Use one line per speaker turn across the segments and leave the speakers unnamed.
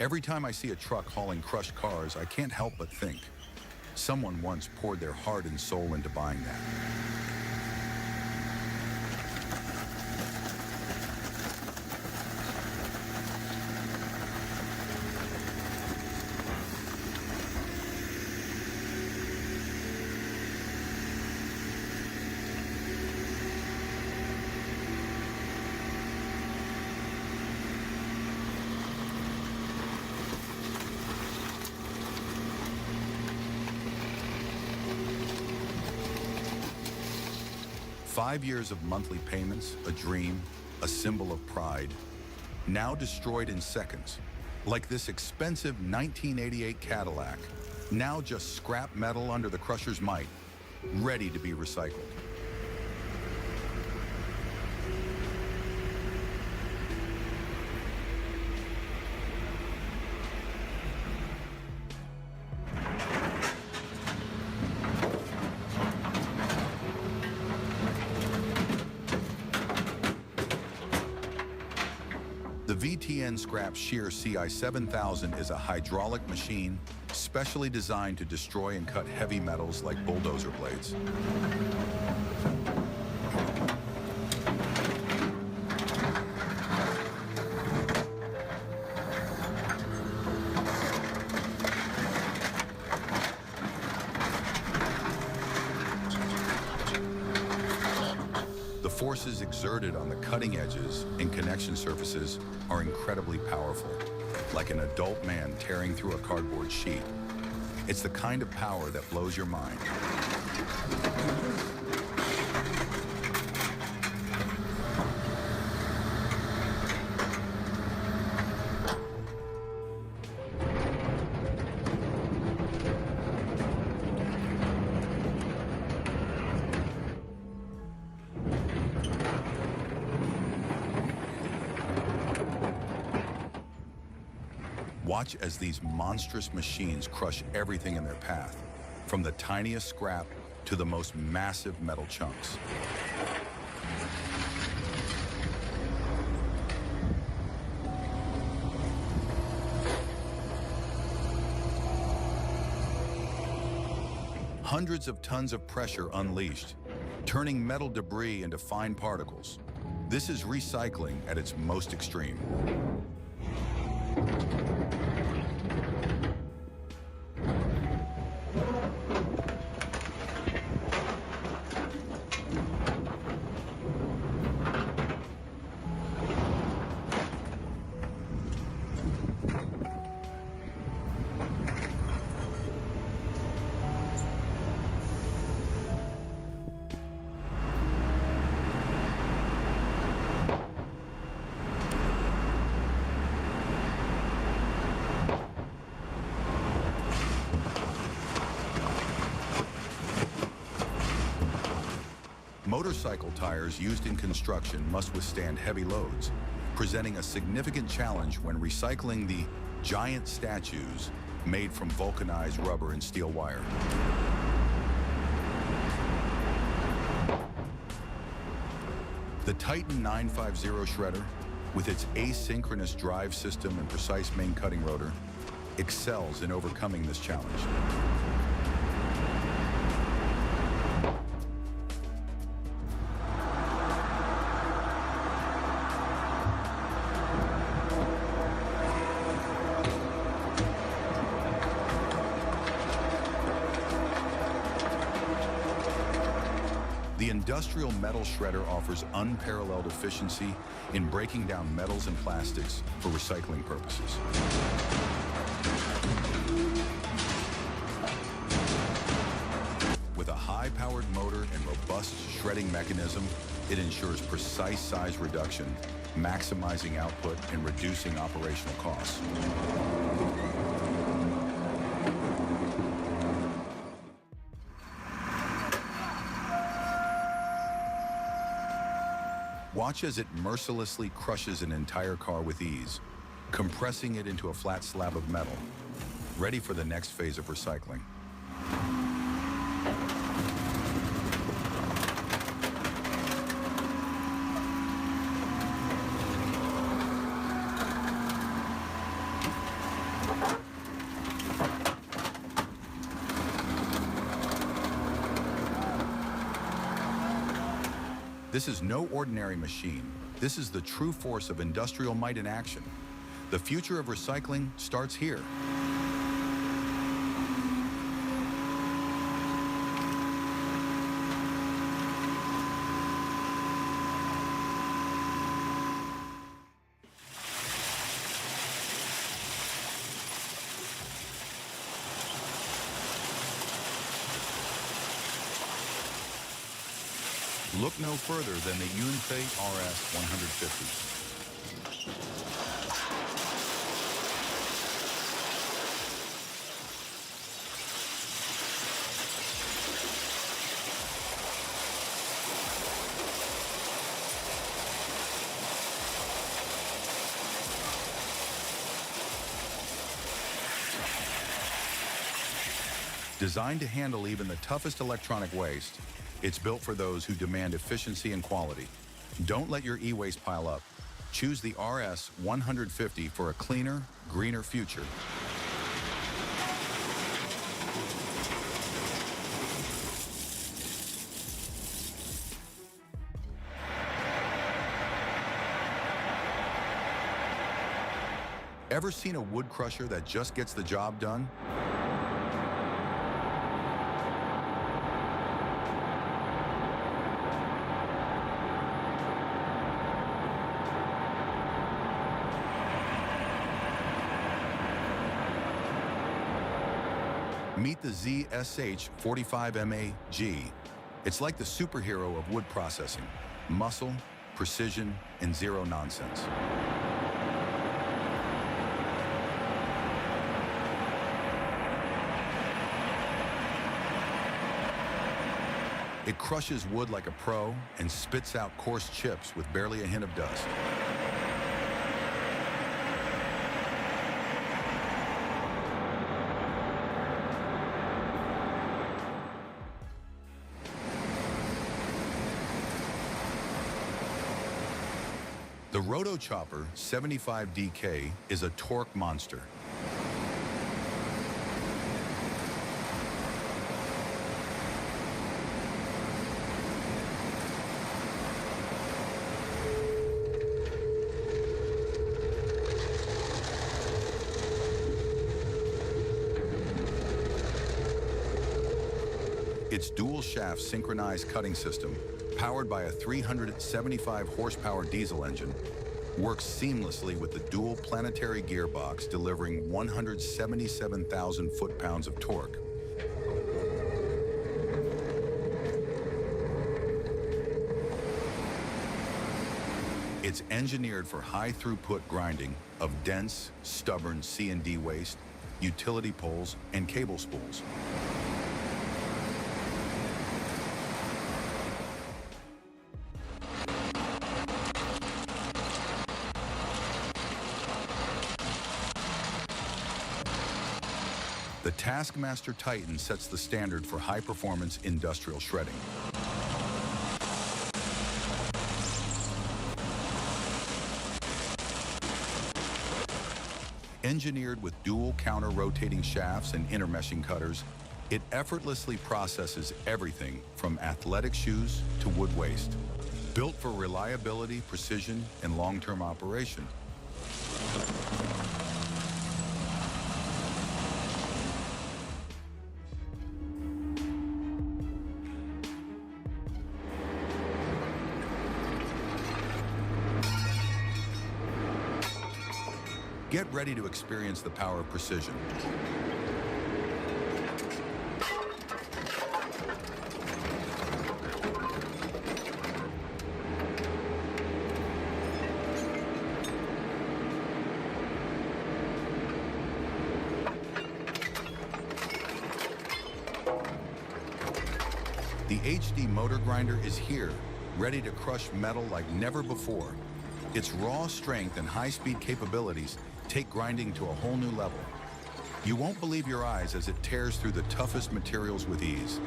Every time I see a truck hauling crushed cars, I can't help but think, someone once poured their heart and soul into buying that. 5 years of monthly payments, a dream, a symbol of pride, now destroyed in seconds. Like this expensive 1988 Cadillac, now just scrap metal under the crusher's might, ready to be recycled. The VTN Scrap Shear CI 7000 is a hydraulic machine specially designed to destroy and cut heavy metals like bulldozer blades. The forces exerted on the cutting edges and connection surfaces are incredibly powerful, like an adult man tearing through a cardboard sheet. It's the kind of power that blows your mind. Watch as these monstrous machines crush everything in their path, from the tiniest scrap to the most massive metal chunks. Hundreds of tons of pressure unleashed, turning metal debris into fine particles. This is recycling at its most extreme. Motorcycle tires used in construction must withstand heavy loads, presenting a significant challenge when recycling the giant statues made from vulcanized rubber and steel wire. The Titan 950 shredder, with its asynchronous drive system and precise main cutting rotor, excels in overcoming this challenge. The industrial metal shredder offers unparalleled efficiency in breaking down metals and plastics for recycling purposes. With a high-powered motor and robust shredding mechanism, it ensures precise size reduction, maximizing output and reducing operational costs. Watch as it mercilessly crushes an entire car with ease, compressing it into a flat slab of metal, ready for the next phase of recycling. This is no ordinary machine. This is the true force of industrial might in action. The future of recycling starts here. Look no further than the Yunfei RS 150. Designed to handle even the toughest electronic waste, it's built for those who demand efficiency and quality. Don't let your e-waste pile up. Choose the RS 150 for a cleaner, greener future. Ever seen a wood crusher that just gets the job done? Meet the ZSH45MAG. It's like the superhero of wood processing. Muscle, precision, and zero nonsense. It crushes wood like a pro and spits out coarse chips with barely a hint of dust. The Roto Chopper 75DK is a torque monster. Its dual-shaft synchronized cutting system, powered by a 375 horsepower diesel engine, works seamlessly with the dual planetary gearbox, delivering 177,000 foot-pounds of torque. It's engineered for high-throughput grinding of dense, stubborn C&D waste, utility poles, and cable spools. The Taskmaster Titan sets the standard for high-performance industrial shredding. Engineered with dual counter-rotating shafts and intermeshing cutters, it effortlessly processes everything from athletic shoes to wood waste. Built for reliability, precision, and long-term operation. Get ready to experience the power of precision. The HD motor grinder is here, ready to crush metal like never before. Its raw strength and high-speed capabilities take grinding to a whole new level. You won't believe your eyes as it tears through the toughest materials with ease.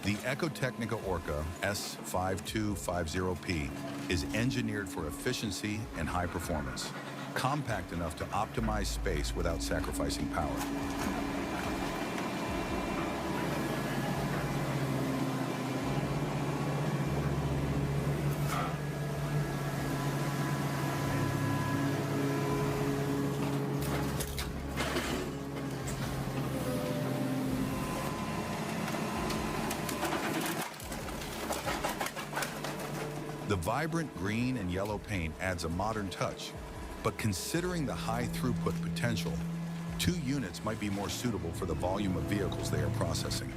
The Ecotechnica Orca S5250P is engineered for efficiency and high performance. compact enough to optimize space without sacrificing power. The vibrant green and yellow paint adds a modern touch, but considering the high throughput potential, 2 units might be more suitable for the volume of vehicles they are processing.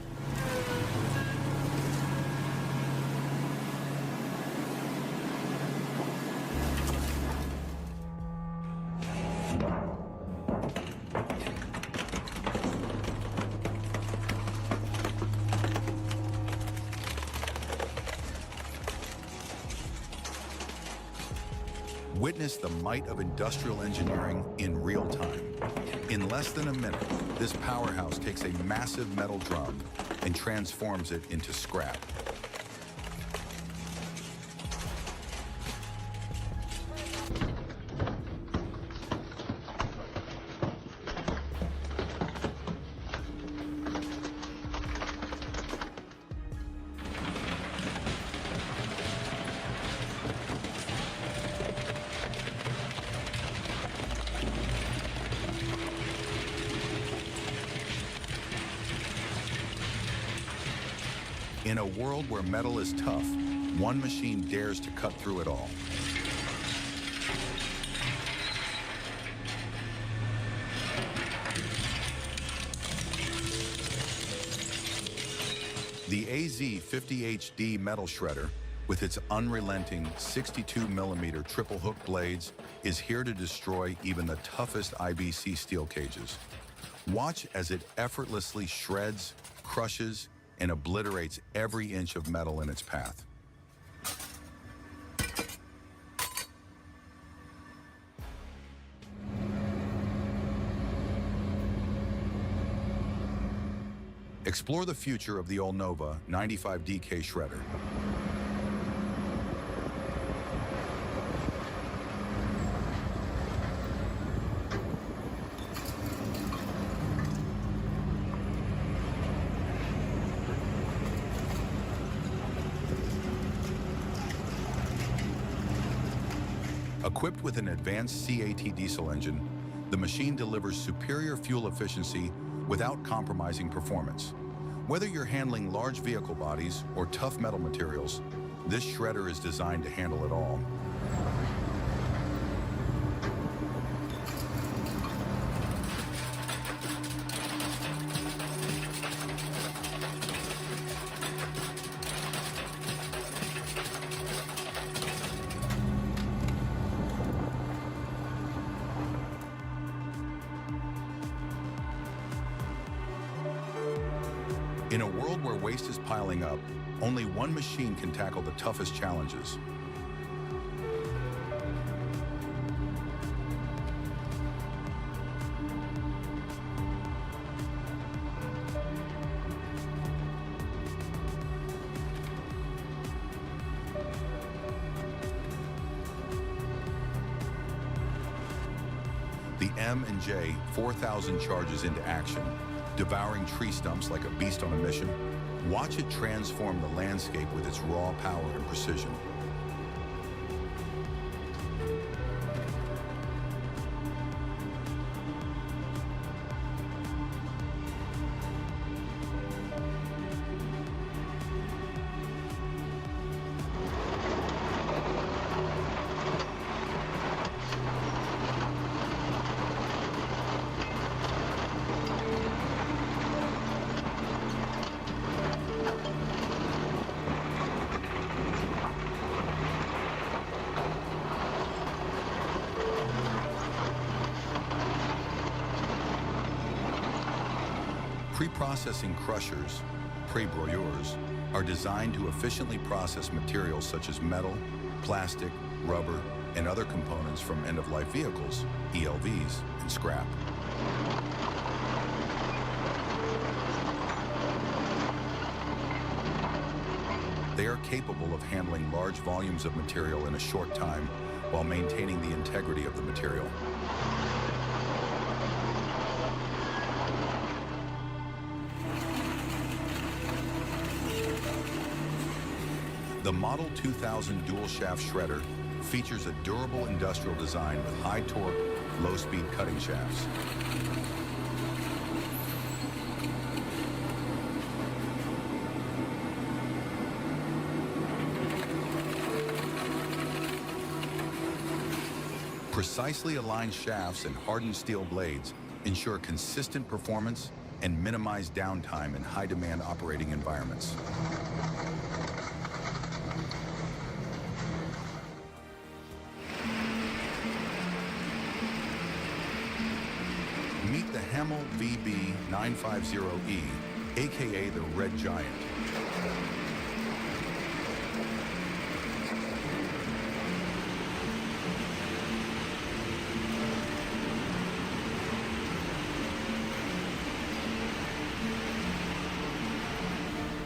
Witness the might of industrial engineering in real time. In less than a minute, this powerhouse takes a massive metal drum and transforms it into scrap. In a world where metal is tough, one machine dares to cut through it all. The AZ50HD metal shredder, with its unrelenting 62mm triple hook blades, is here to destroy even the toughest IBC steel cages. Watch as it effortlessly shreds, crushes, and obliterates every inch of metal in its path. Explore the future of the Olnova 95DK shredder. Equipped with an advanced CAT diesel engine, the machine delivers superior fuel efficiency without compromising performance. Whether you're handling large vehicle bodies or tough metal materials, this shredder is designed to handle it all. In a world where waste is piling up, only one machine can tackle the toughest challenges. The M&J 4000 charges into action, devouring tree stumps like a beast on a mission. Watch it transform the landscape with its raw power and precision. Pre-processing crushers, pré-broyeurs, are designed to efficiently process materials such as metal, plastic, rubber, and other components from end-of-life vehicles, ELVs, and scrap. They are capable of handling large volumes of material in a short time while maintaining the integrity of the material. The Model 2000 dual-shaft shredder features a durable industrial design with high-torque, low-speed cutting shafts. Precisely aligned shafts and hardened steel blades ensure consistent performance and minimize downtime in high-demand operating environments. Meet the Hamel VB950E, aka the Red Giant.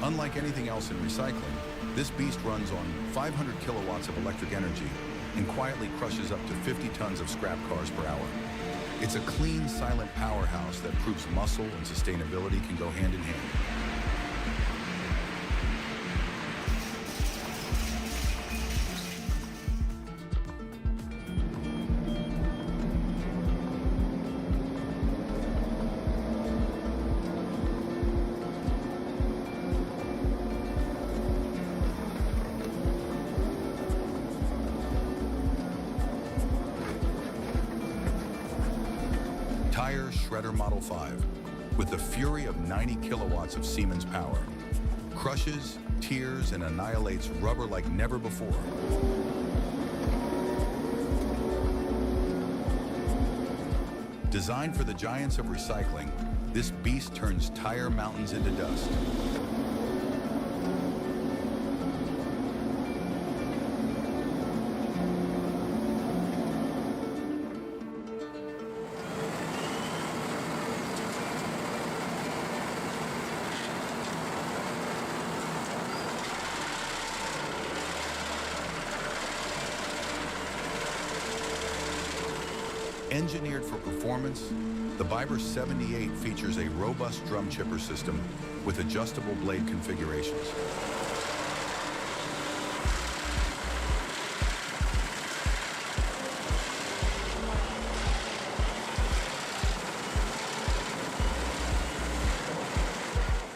Unlike anything else in recycling, this beast runs on 500 kilowatts of electric energy and quietly crushes up to 50 tons of scrap cars per hour. It's a clean, silent powerhouse that proves muscle and sustainability can go hand in hand. Tire Shredder Model 5, with the fury of 90 kilowatts of Siemens power, crushes, tears, and annihilates rubber like never before. Designed for the giants of recycling, this beast turns tire mountains into dust. Engineered for performance, the Biber 78 features a robust drum chipper system with adjustable blade configurations.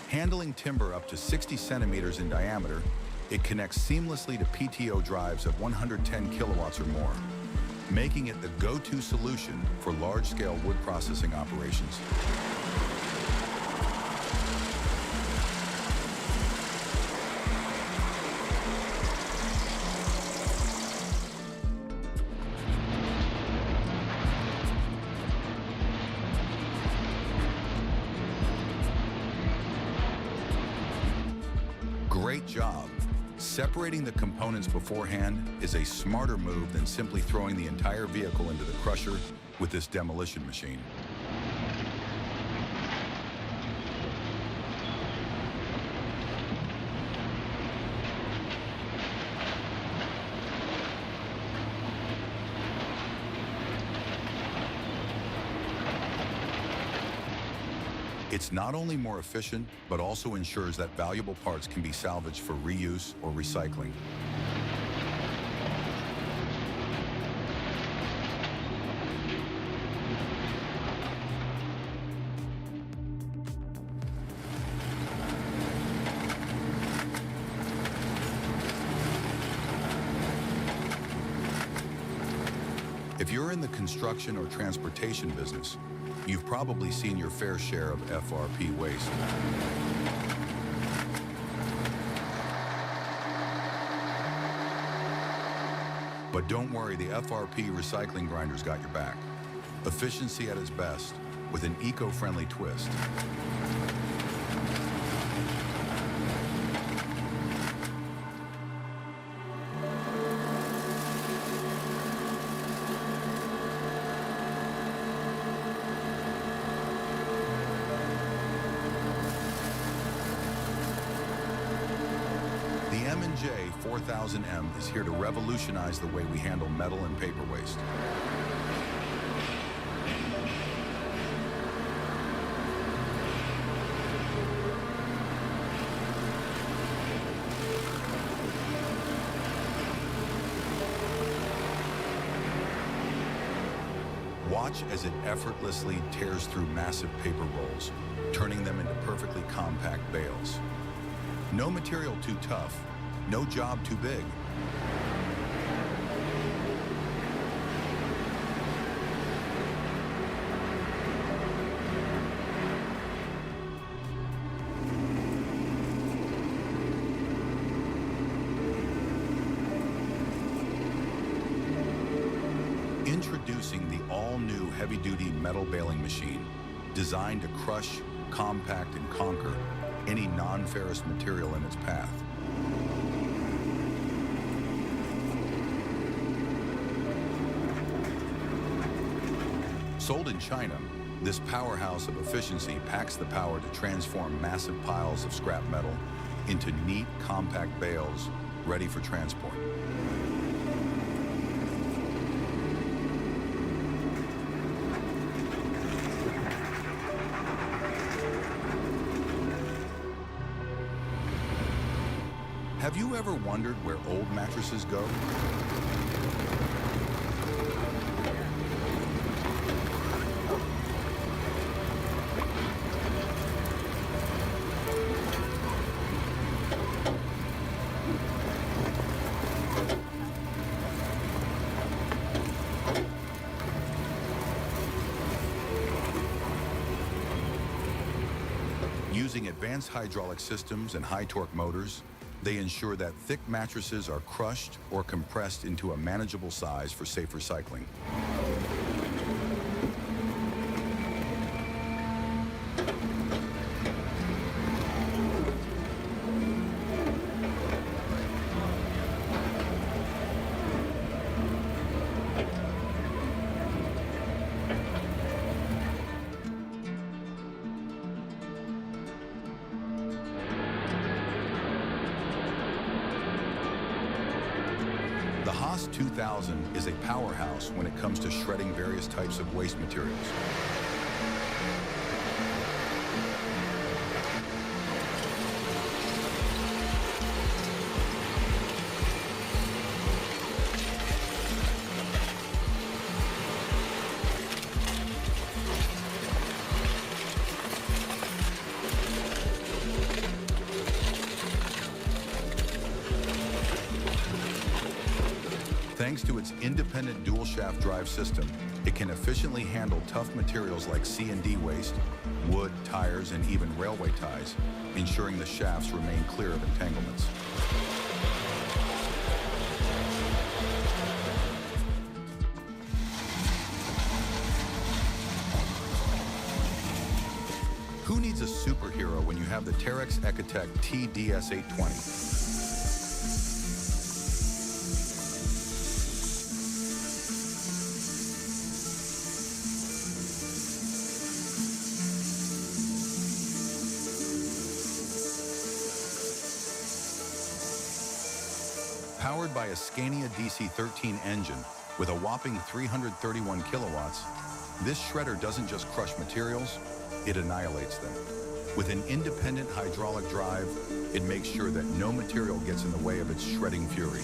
Handling timber up to 60 centimeters in diameter, it connects seamlessly to PTO drives of 110 kilowatts or more, making it the go-to solution for large-scale wood processing operations. Great job. Separating the components beforehand is a smarter move than simply throwing the entire vehicle into the crusher with this demolition machine. It's not only more efficient, but also ensures that valuable parts can be salvaged for reuse or recycling. If you're in the construction or transportation business, you've probably seen your fair share of FRP waste. But don't worry, the FRP recycling grinder's got your back. Efficiency at its best, with an eco-friendly twist. The M&J 4000M is here to revolutionize the way we handle metal and paper waste. Watch as it effortlessly tears through massive paper rolls, turning them into perfectly compact bales. No material too tough, no job too big. Introducing the all-new heavy-duty metal baling machine, designed to crush, compact, and conquer any non-ferrous material in its path. Sold in China, this powerhouse of efficiency packs the power to transform massive piles of scrap metal into neat, compact bales ready for transport. Have you ever wondered where old mattresses go? Using advanced hydraulic systems and high-torque motors, they ensure that thick mattresses are crushed or compressed into a manageable size for safe recycling. The Haas 2000 is a powerhouse when it comes to shredding various types of waste materials. Thanks to its independent dual-shaft drive system, it can efficiently handle tough materials like C&D waste, wood, tires, and even railway ties, ensuring the shafts remain clear of entanglements. Who needs a superhero when you have the Terex Ecotec TDS820? Powered by a Scania DC-13 engine with a whopping 331 kilowatts, this shredder doesn't just crush materials, it annihilates them. With an independent hydraulic drive, it makes sure that no material gets in the way of its shredding fury.